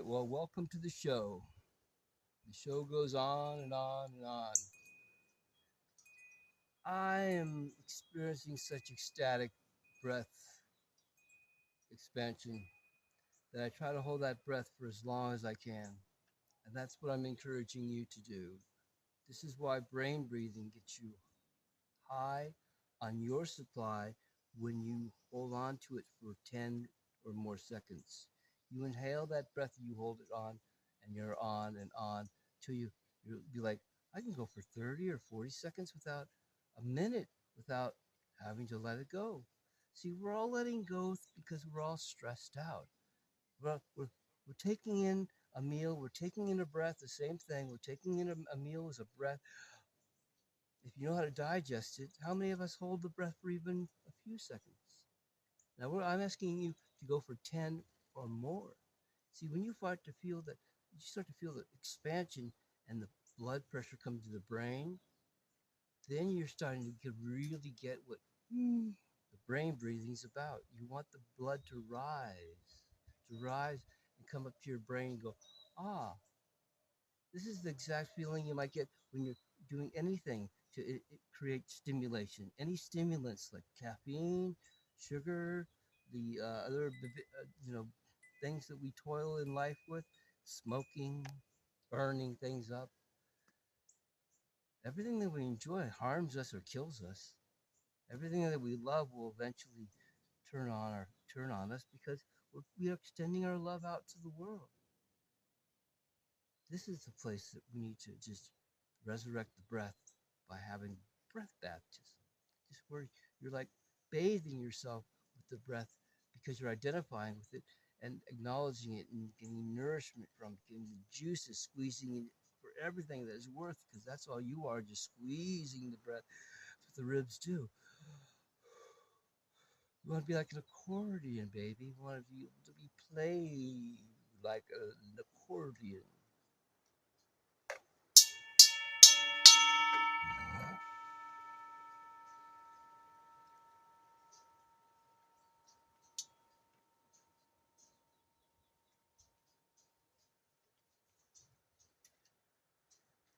right, well, welcome to the show. The show goes on and on and on. I am experiencing such ecstatic breath expansion that I try to hold that breath for as long as I can. And that's what I'm encouraging you to do. This is why brain breathing gets you high on your supply when you hold on to it for 10 or more seconds. You inhale that breath, you hold it on, and you're on till you'll be like, I can go for 30 or 40 seconds without a minute without having to let it go. See, we're all letting go because we're all stressed out. We're taking in a meal, we're taking in a breath, the same thing. We're taking in a meal as a breath. If you know how to digest it, how many of us hold the breath for even a few seconds? Now, I'm asking you to go for 10 or more. See, when you start to feel the expansion and the blood pressure come to the brain, then you're starting to really get what the brain breathing is about. You want the blood to rise and come up to your brain and go, ah, this is the exact feeling you might get when you're doing anything to create stimulation. Any stimulants like caffeine, sugar, the other things that we toil in life with, smoking, burning things up. Everything that we enjoy harms us or kills us. Everything that we love will eventually turn on us because we are extending our love out to the world. This is the place that we need to just resurrect the breath by having breath baptism. Just where you're like bathing yourself with the breath because you're identifying with it and acknowledging it and getting nourishment from it, getting the juices, squeezing it for everything that is worth, because that's all you are, just squeezing the breath. That's what the ribs do. You want to be like an accordion, baby. You want to be able to be played like an accordion.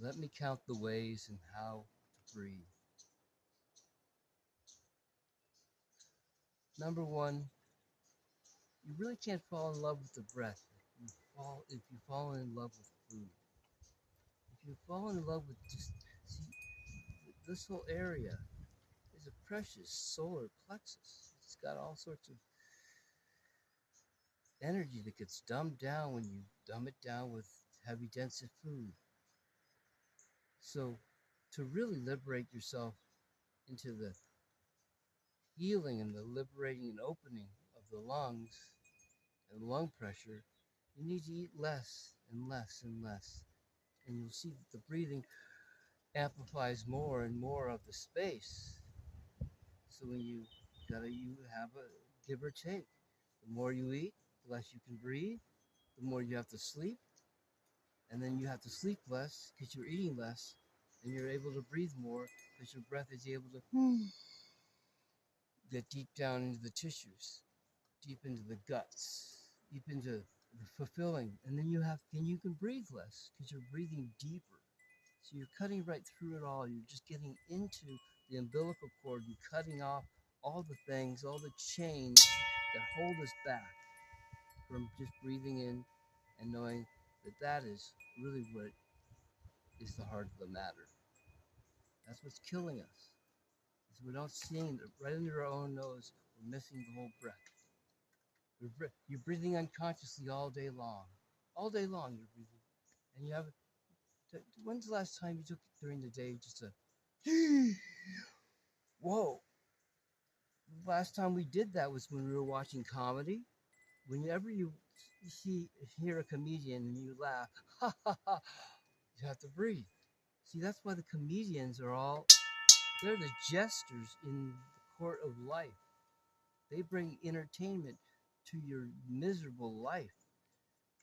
Let me count the ways and how to breathe. Number one, you really can't fall in love with the breath if you fall in love with food. If you fall in love with just see this whole area is a precious solar plexus. It's got all sorts of energy that gets dumbed down when you dumb it down with heavy dense food. So to really liberate yourself into the healing and the liberating and opening of the lungs and lung pressure, you need to eat less and less and less. And you'll see that the breathing amplifies more and more of the space. So when you have a give or take. The more you eat, the less you can breathe, the more you have to sleep, and then you have to sleep less because you're eating less, and you're able to breathe more because your breath is able to get deep down into the tissues, deep into the guts, deep into the fulfilling, and then you can breathe less because you're breathing deeper. So you're cutting right through it all. You're just getting into the umbilical cord and cutting off all the things, all the chains that hold us back from just breathing in and knowing that that is really what is the heart of the matter. That's what's killing us. Is we don't see it right under our own nose. We're missing the whole breath. You're breathing unconsciously all day long. All day long you're breathing. And you have, when's the last time you took it during the day just a, whoa. Last time we did that was when we were watching comedy. Whenever you hear a comedian and you laugh, ha ha ha, you have to breathe. See, that's why the comedians they're the jesters in the court of life. They bring entertainment to your miserable life.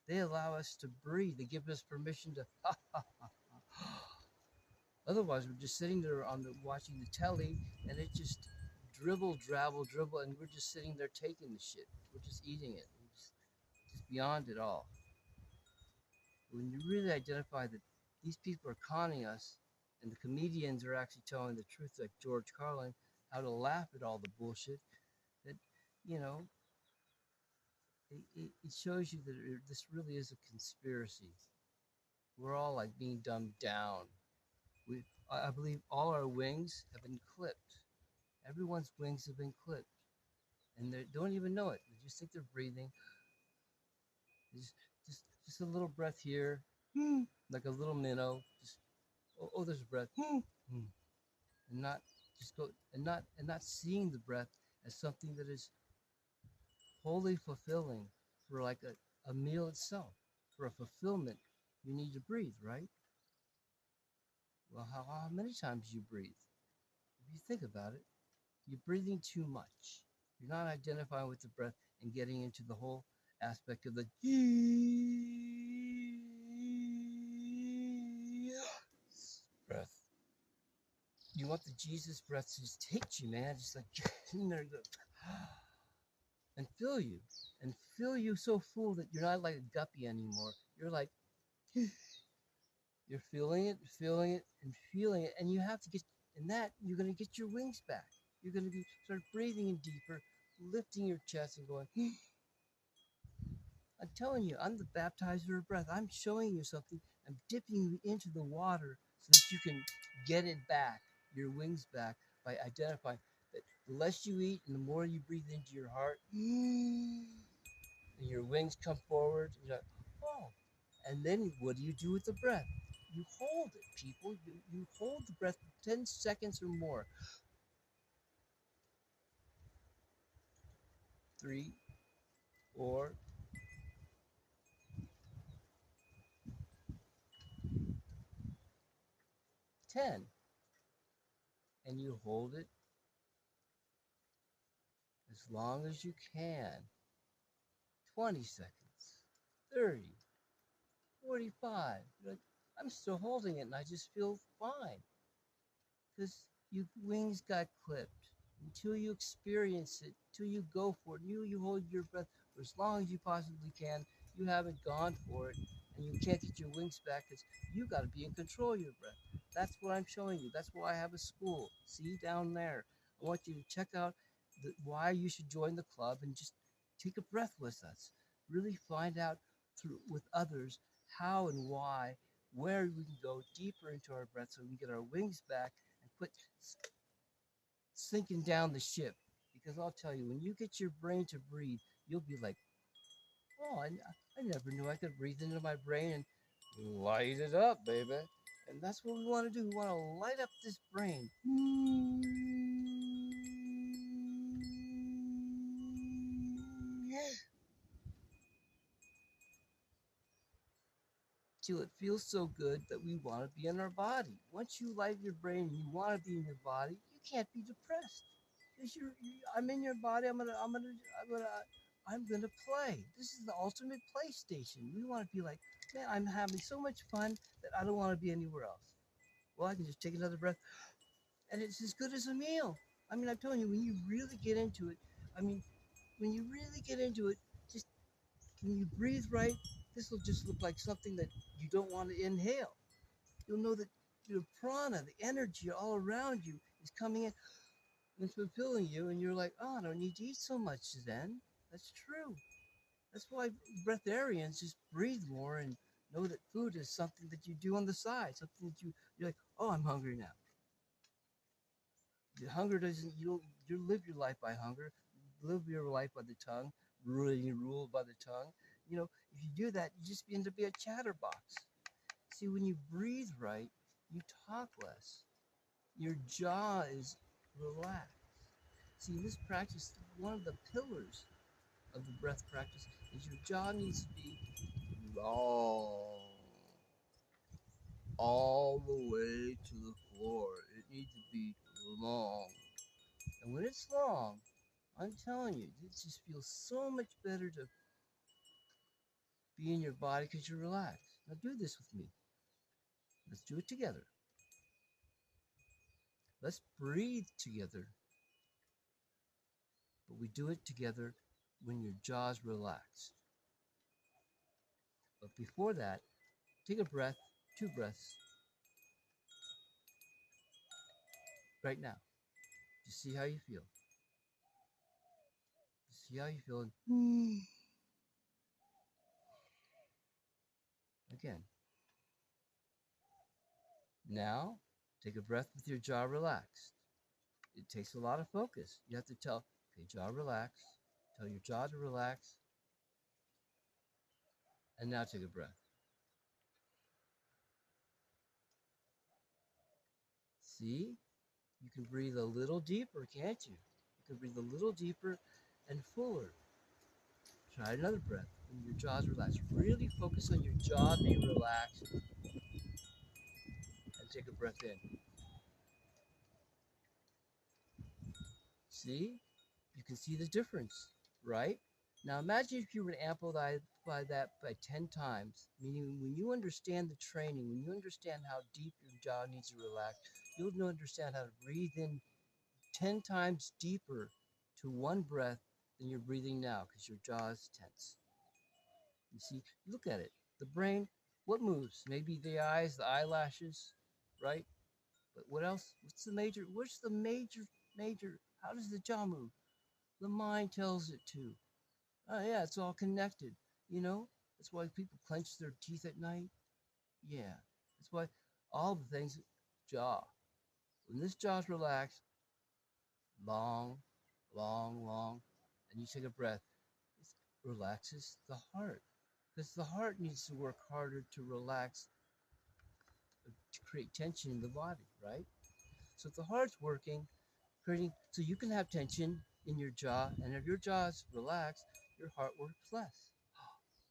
They allow us to breathe. They give us permission to ha ha ha ha. Otherwise, we're just sitting there watching the telly, and it just dribble, and we're just sitting there taking the shit. We're just eating it. We're just beyond it all. When you really identify that these people are conning us, and the comedians are actually telling the truth, like George Carlin, how to laugh at all the bullshit, that, you know, it shows you that this really is a conspiracy. We're all like being dumbed down. I believe all our wings have been clipped. Everyone's wings have been clipped, and they don't even know it. They just think they're breathing. Just, just a little breath here, like a little minnow. Just there's a breath, and not just go and not seeing the breath as something that is wholly fulfilling for like a meal itself. For a fulfillment, you need to breathe, right? Well, how many times you breathe? If you think about it, you're breathing too much. You're not identifying with the breath and getting into the whole aspect of the breath. You want the Jesus breath to just hit you, man. Just like get in there and fill you so full that you're not like a guppy anymore. You're like you're feeling it, and feeling it, and you have to get in that. You're gonna get your wings back. You're gonna start breathing in deeper, lifting your chest and going. I'm telling you, I'm the baptizer of breath. I'm showing you something. I'm dipping you into the water so that you can get it back, your wings back, by identifying that the less you eat and the more you breathe into your heart, and your wings come forward. You're like, oh. And then what do you do with the breath? You hold it, people. You hold the breath for 10 seconds or more. 3, 4, 10. And you hold it as long as you can. 20 seconds, 30, 45. You're like, I'm still holding it and I just feel fine. Because your wings got clipped. Until you experience it, until you go for it, you hold your breath for as long as you possibly can. You haven't gone for it, and you can't get your wings back because you got to be in control of your breath. That's what I'm showing you. That's why I have a school. See down there. I want you to check out why you should join the club and just take a breath with us. Really find out through with others how and why, where we can go deeper into our breath so we can get our wings back and quit sinking down the ship. Because I'll tell you, when you get your brain to breathe, you'll be like, oh, I never knew I could breathe into my brain and light it up, baby. And that's what we want to do. We want to light up this brain. Till it feels so good that we want to be in our body. Once you light your brain and you want to be in your body, you can't be depressed. Because I'm in your body. I'm gonna play. This is the ultimate PlayStation. We want to be like, man, I'm having so much fun that I don't want to be anywhere else. Well, I can just take another breath, and it's as good as a meal. I mean, I'm telling you, when you really get into it, I mean, when you really get into it, just when you breathe right, this will just look like something that you don't want to inhale. You'll know that the prana, the energy all around you is coming in and fulfilling you, and you're like, oh, I don't need to eat so much then. That's true. That's why breatharians just breathe more and know that food is something that you do on the side, something that you're like, oh, I'm hungry now. The hunger doesn't you live your life by hunger, live your life by the tongue, ruled by the tongue. You know, if you do that, you just end up being a chatterbox. See, when you breathe right, you talk less. Your jaw is relaxed. See, in this practice, one of the pillars of the breath practice is your jaw needs to be long, all the way to the floor. It needs to be long. And when it's long, I'm telling you, it just feels so much better to be in your body because you're relaxed. Now do this with me. Let's do it together. Let's breathe together. But we do it together when your jaw's relaxed. But before that, take a breath, 2 breaths, right now. Just see how you feel. Just see how you feel. Again. Now, take a breath with your jaw relaxed. It takes a lot of focus. You have to tell, okay, jaw relax. Tell your jaw to relax. And now take a breath. See? You can breathe a little deeper, can't you? You can breathe a little deeper and fuller. Try another breath when your jaw's relaxed. Really focus on your jaw being relaxed. And take a breath in. See? You can see the difference, right? Now imagine if you were to amplify that by 10 times, meaning when you understand the training, when you understand how deep your jaw needs to relax, you'll understand how to breathe in 10 times deeper to one breath than you're breathing now because your jaw is tense. You see, look at it. The brain, what moves? Maybe the eyes, the eyelashes, right? But what else? What's the major, how does the jaw move? The mind tells it to. Oh, yeah, it's all connected, you know? That's why people clench their teeth at night. Yeah, that's why all the things, jaw. When this jaw's relaxed, long, long, and you take a breath, it relaxes the heart. Because the heart needs to work harder to relax, to create tension in the body, right? So if the heart's working, so you can have tension in your jaw, and if your jaw's relaxed, your heart works less.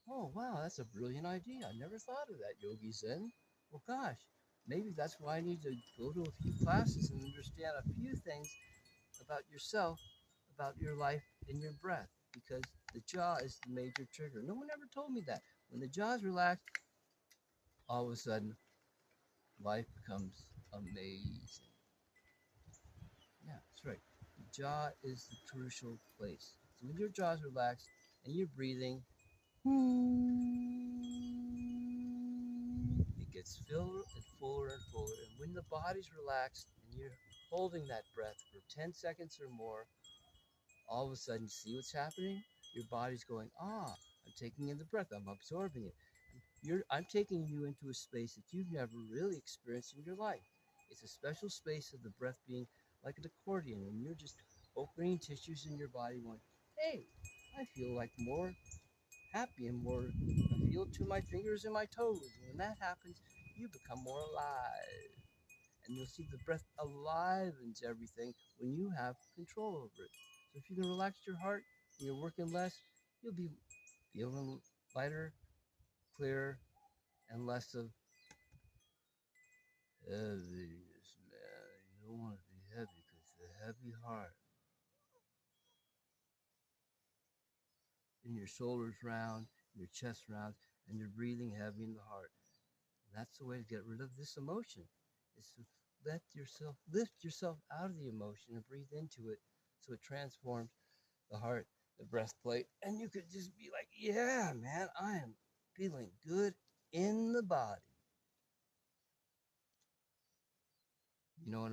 Oh, wow, that's a brilliant idea. I never thought of that, Yogi Zen. Well, gosh, maybe that's why I need to go to a few classes and understand a few things about yourself, about your life and your breath, because the jaw is the major trigger. No one ever told me that. When the jaw's relaxed, all of a sudden, life becomes amazing. Yeah, that's right. The jaw is the crucial place. So when your jaw's relaxed and you're breathing, it gets fuller and fuller and fuller. And when the body's relaxed and you're holding that breath for 10 seconds or more, all of a sudden, see what's happening? Your body's going, I'm taking in the breath, I'm absorbing it. I'm taking you into a space that you've never really experienced in your life. It's a special space of the breath being like an accordion, and you're just opening tissues in your body going, hey, I feel like more happy and more, I feel to my fingers and my toes. And when that happens, you become more alive. And you'll see the breath alivens everything when you have control over it. So if you can relax your heart and you're working less, you'll be feeling lighter, clearer, and less of heaviness, man. You don't want to be heavy because the heavy heart and your shoulders round, your chest round, and you're breathing heavy in the heart. And that's the way to get rid of this emotion, is to lift yourself out of the emotion and breathe into it so it transforms the heart, the breath plate, and you could just be like, yeah, man, I am feeling good in the body. You know what